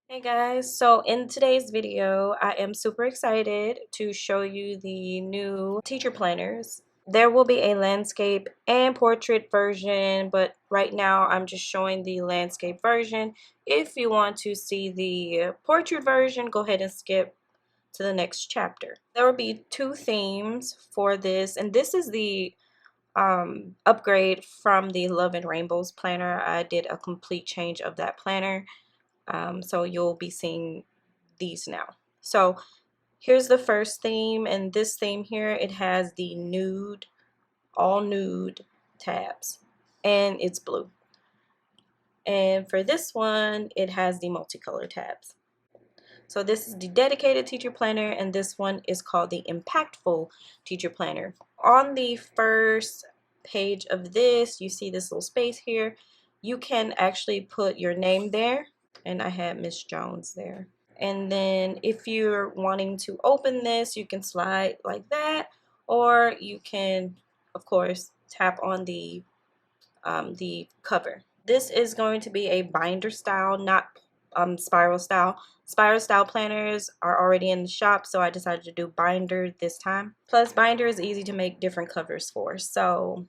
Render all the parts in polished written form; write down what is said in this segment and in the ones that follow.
Hey guys, so in today's video, I am super excited to show you the new teacher planners. There will be a landscape and portrait version, but right now I'm just showing the landscape version. If you want to see the portrait version, go ahead and skip to the next chapter. There will be two themes for this, and this is the upgrade from the Love and Rainbows planner. I did a complete change of that planner. So you'll be seeing these now. So here's the first theme, and this theme here, it has the nude, all nude tabs, and it's blue. And for this one, it has the multicolor tabs. So this is the dedicated teacher planner, and this one is called the impactful teacher planner. On the first page of this, you see this little space here. You can actually put your name there, and I had Miss Jones there. And then if you're wanting to open this, you can slide like that, or you can, of course, tap on the cover. This is going to be a binder style, not spiral style. Spiral style planners are already in the shop, so I decided to do binder this time. Plus, binder is easy to make different covers for, so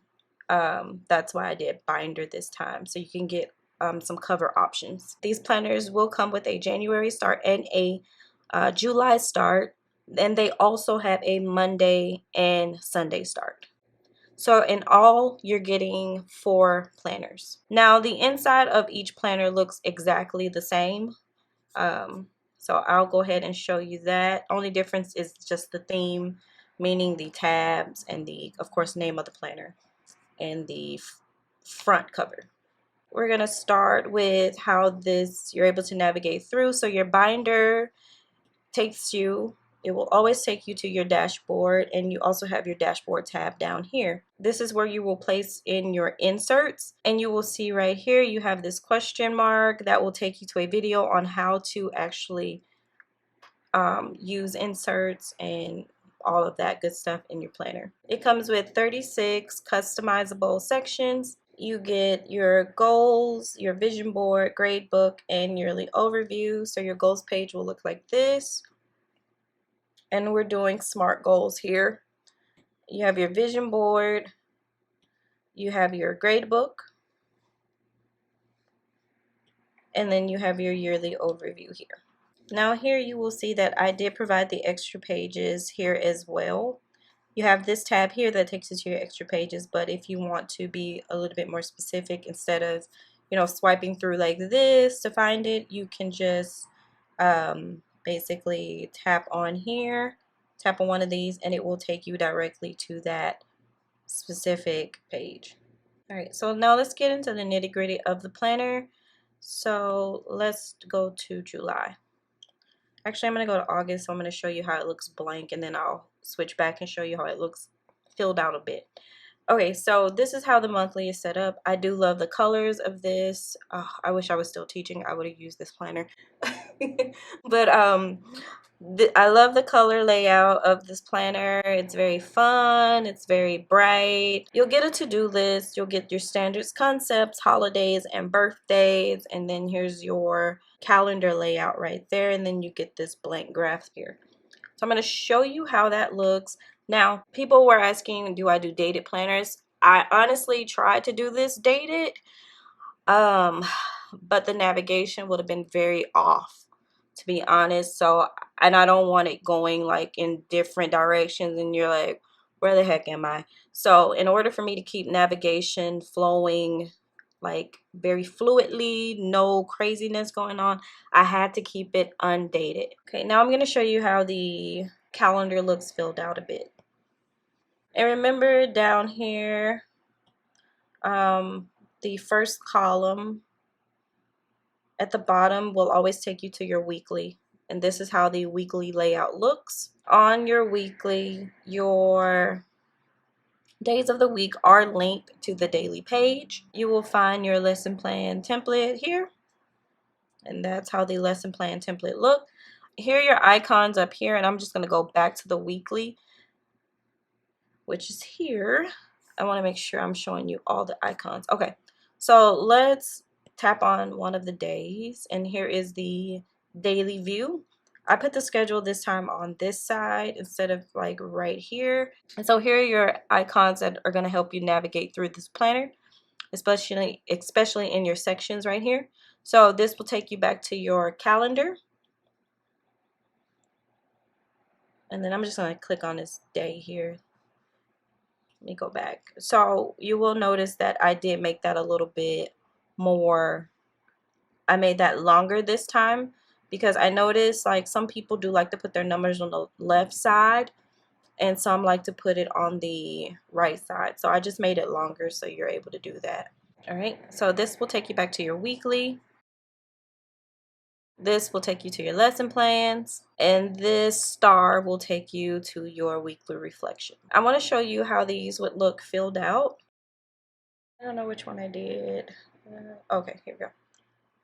that's why I did binder this time, so you can get some cover options. These planners will come with a January start and a July start, and they also have a Monday and Sunday start. So in all, you're getting 4 planners. Now the inside of each planner looks exactly the same. So I'll go ahead and show you that. Only difference is just the theme, meaning the tabs and the, of course, name of the planner and the front cover. We're gonna start with how you're able to navigate through. So your binder takes you, it will always take you to your dashboard, and you also have your dashboard tab down here. This is where you will place in your inserts, and you will see right here you have this question mark that will take you to a video on how to actually use inserts and all of that good stuff in your planner. It comes with 36 customizable sections. You get your goals, your vision board, grade book, and yearly overview. So your goals page will look like this. And we're doing SMART goals here. You have your vision board, you have your grade book, and then you have your yearly overview here. Now here you will see that I did provide the extra pages here as well. You have this tab here that takes you to your extra pages, but if you want to be a little bit more specific, instead of swiping through like this to find it, you can just basically tap on here, tap on one of these, and it will take you directly to that specific page. All right, so now let's get into the nitty-gritty of the planner. So let's go to July. Actually, I'm going to go to August, so I'm going to show you how it looks blank, and then I'll switch back and show you how it looks filled out a bit. Okay, so this is how the monthly is set up. I do love the colors of this. I wish I was still teaching. I would have used this planner. But I love the color layout of this planner. It's very fun. It's very bright. You'll get a to-do list. You'll get your standards, concepts, holidays, and birthdays. And then here's your calendar layout right there. And then you get this blank graph here. So I'm going to show you how that looks. Now, people were asking, do I do dated planners? I honestly tried to do this dated, but the navigation would have been very off, to be honest. So, and I don't want it going like in different directions and you're like, where the heck am I? So in order for me to keep navigation flowing like very fluidly, no craziness going on, I had to keep it undated. Okay, now I'm going to show you how the calendar looks filled out a bit. And remember down here, the first column at the bottom will always take you to your weekly. And this is how the weekly layout looks. On your weekly, your days of the week are linked to the daily page. You will find your lesson plan template here. And that's how the lesson plan template look. Here are your icons up here, and I'm just going to go back to the weekly, which is here. I want to make sure I'm showing you all the icons. Okay, so let's tap on one of the days, and here is the daily view. I put the schedule this time on this side instead of like right here. And so here are your icons that are going to help you navigate through this planner, especially in your sections right here. So this will take you back to your calendar. And then I'm just going to click on this day here. Let me go back. So you will notice that I did make that a little bit more. I made that longer this time because I noticed like some people do like to put their numbers on the left side and some like to put it on the right side. So I just made it longer so you're able to do that. All right, so this will take you back to your weekly. This will take you to your lesson plans, and this star will take you to your weekly reflection. I want to show you how these would look filled out. I don't know which one I did. Okay, here we go.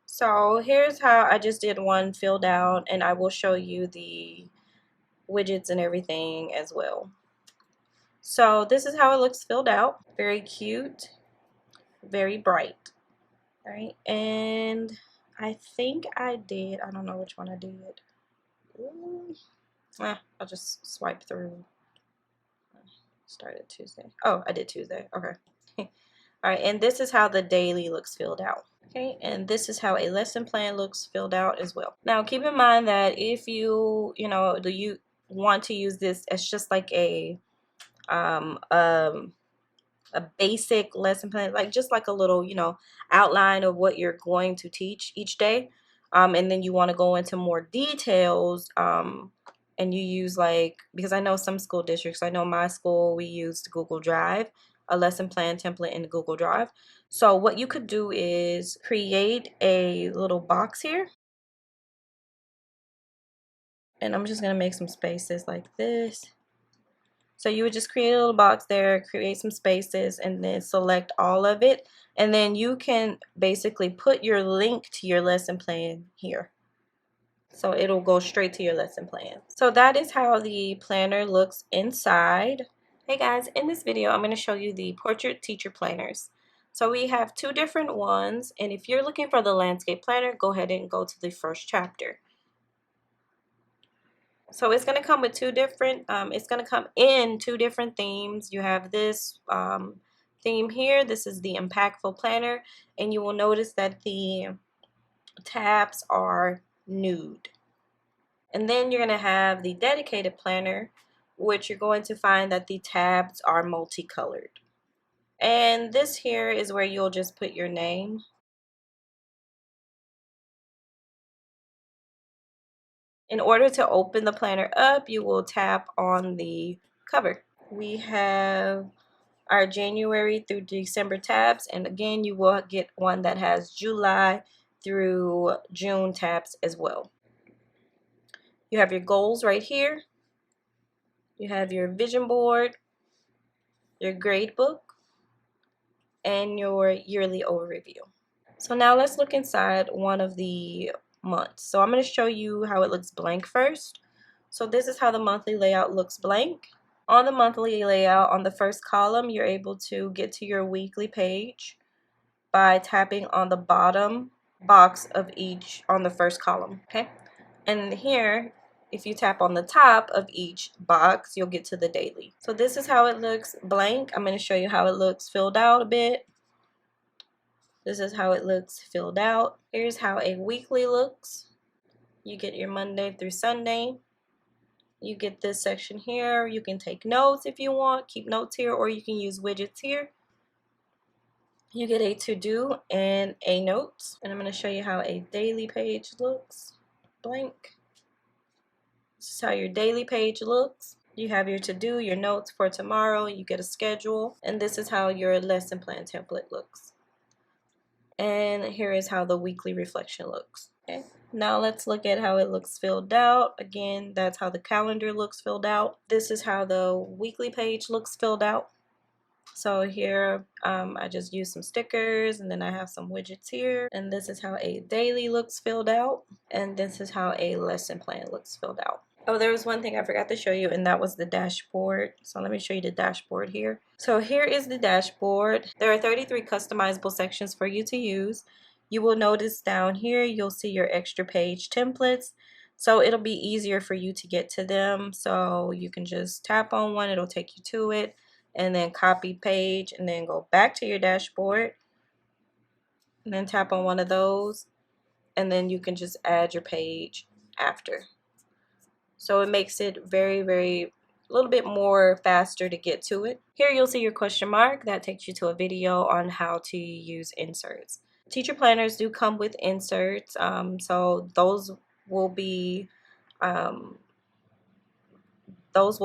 So here's how I just did one filled out, and I will show you the widgets and everything as well. So this is how it looks filled out. Very cute, very bright. All right, and I think I don't know which one I did. I'll just swipe through. Started Tuesday. Oh, I did Tuesday. Okay. All right, and this is how the daily looks filled out. Okay, and this is how a lesson plan looks filled out as well. Now, keep in mind that if you want to use this as just like a basic lesson plan, like just like a little, outline of what you're going to teach each day. And then you want to go into more details, and you use because I know some school districts, I know my school, we used Google Drive, a lesson plan template in Google Drive. So what you could do is create a little box here. And I'm just going to make some spaces like this. So you would just create a little box there, create some spaces, and then select all of it. And then you can basically put your link to your lesson plan here. So it'll go straight to your lesson plan. So that is how the planner looks inside. Hey guys, in this video, I'm going to show you the portrait teacher planners. So we have two different ones. And if you're looking for the landscape planner, go ahead and go to the first chapter. So it's going to come with it's going to come in two different themes. You have this theme here. This is the impactful planner, and you will notice that the tabs are nude. And then you're going to have the dedicated planner, which you're going to find that the tabs are multicolored. And this here is where you'll just put your name. In order to open the planner up, you will tap on the cover. We have our January through December tabs, and again you will get one that has July through June tabs as well. You have your goals right here. You have your vision board, your grade book, and your yearly overview. So now let's look inside one of the months. So I'm going to show you how it looks blank first. So this is how the monthly layout looks blank. On the monthly layout, on the first column, you're able to get to your weekly page by tapping on the bottom box of each on the first column. Okay, and here, if you tap on the top of each box, you'll get to the daily. So this is how it looks blank. I'm going to show you how it looks filled out a bit. This is how it looks filled out. Here's how a weekly looks. You get your Monday through Sunday. You get this section here. You can take notes if you want, keep notes here, or you can use widgets here. You get a to-do and a notes. And I'm going to show you how a daily page looks. Blank. This is how your daily page looks. You have your to-do, your notes for tomorrow. You get a schedule. And this is how your lesson plan template looks. And here is how the weekly reflection looks. Okay. Now let's look at how it looks filled out. Again, that's how the calendar looks filled out. This is how the weekly page looks filled out. So here I just used some stickers, and then I have some widgets here. And this is how a daily looks filled out. And this is how a lesson plan looks filled out. Oh, there was one thing I forgot to show you, and that was the dashboard. So let me show you the dashboard here. So here is the dashboard. There are 33 customizable sections for you to use. you will notice down here you'll see your extra page templates. So it'll be easier for you to get to them. So you can just tap on one, it'll take you to it, and then copy page, and then go back to your dashboard, and then tap on one of those, and then you can just add your page after. So it makes it very, very a little bit more faster to get to it. Here you'll see your question mark. That takes you to a video on how to use inserts. Teacher planners do come with inserts, so those will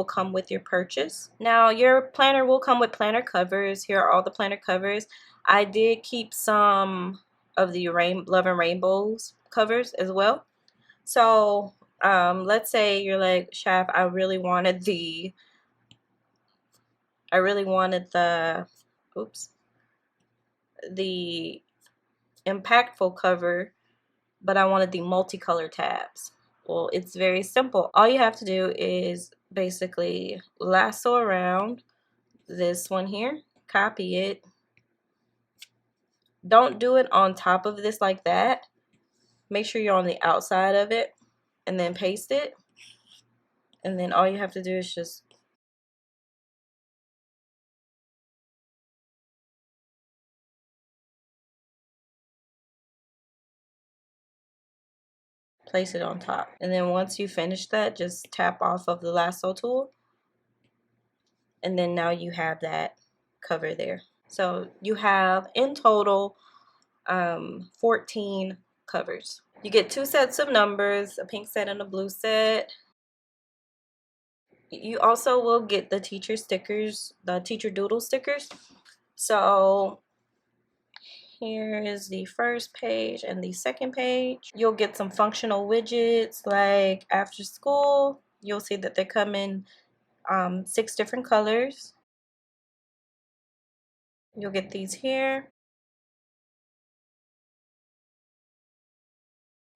come with your purchase. Now your planner will come with planner covers. Here are all the planner covers. I did keep some of the Love and Rainbows covers as well. So let's say you're like, Shaf, I really wanted the the impactful cover, but I wanted the multicolor tabs. Well, it's very simple. All you have to do is basically lasso around this one here, copy it. Don't do it on top of this like that. Make sure you're on the outside of it, and then paste it. And then all you have to do is just place it on top. And then once you finish that, just tap off of the lasso tool, and then now you have that cover there. So you have in total 14 covers. You get 2 sets of numbers, a pink set and a blue set. You also will get the teacher stickers, the teacher doodle stickers. So here is the first page and the second page. You'll get some functional widgets like after school. You'll see that they come in 6 different colors. You'll get these here.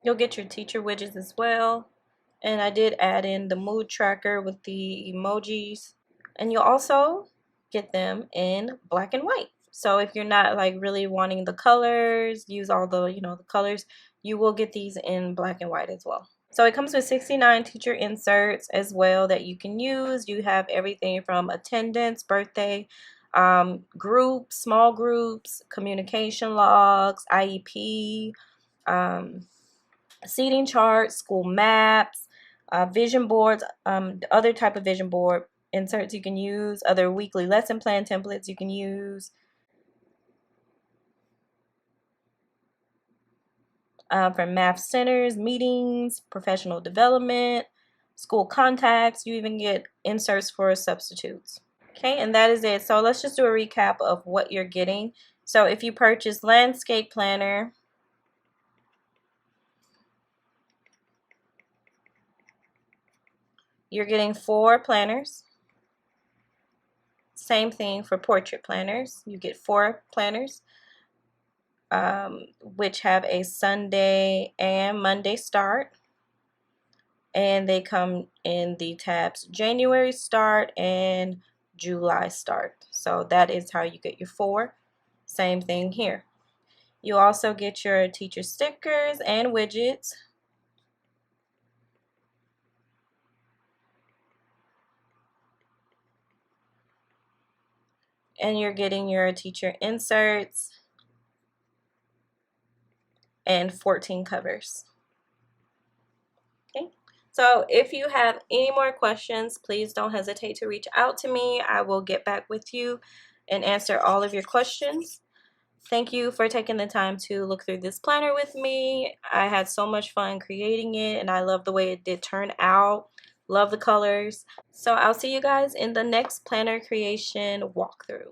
You'll get your teacher widgets as well. And I did add in the mood tracker with the emojis. And you'll also get them in black and white. So if you're not like really wanting the colors, use all the, the colors, you will get these in black and white as well. So it comes with 69 teacher inserts as well that you can use. You have everything from attendance, birthday, groups, small groups, communication logs, IEP, seating charts, school maps, vision boards, other type of vision board inserts you can use, other weekly lesson plan templates you can use, from math centers, meetings, professional development, school contacts. You even get inserts for substitutes. Okay, and that is it. So let's just do a recap of what you're getting. So if you purchase Landscape Planner, you're getting 4 planners. Same thing for portrait planners. You get 4 planners, which have a Sunday and Monday start. And they come in the tabs January start and July start. So that is how you get your 4. Same thing here. You also get your teacher stickers and widgets. And you're getting your teacher inserts and 14 covers. Okay, so if you have any more questions, please don't hesitate to reach out to me. I will get back with you and answer all of your questions. Thank you for taking the time to look through this planner with me. I had so much fun creating it, and I love the way it did turn out. Love the colors. So I'll see you guys in the next planner creation walkthrough.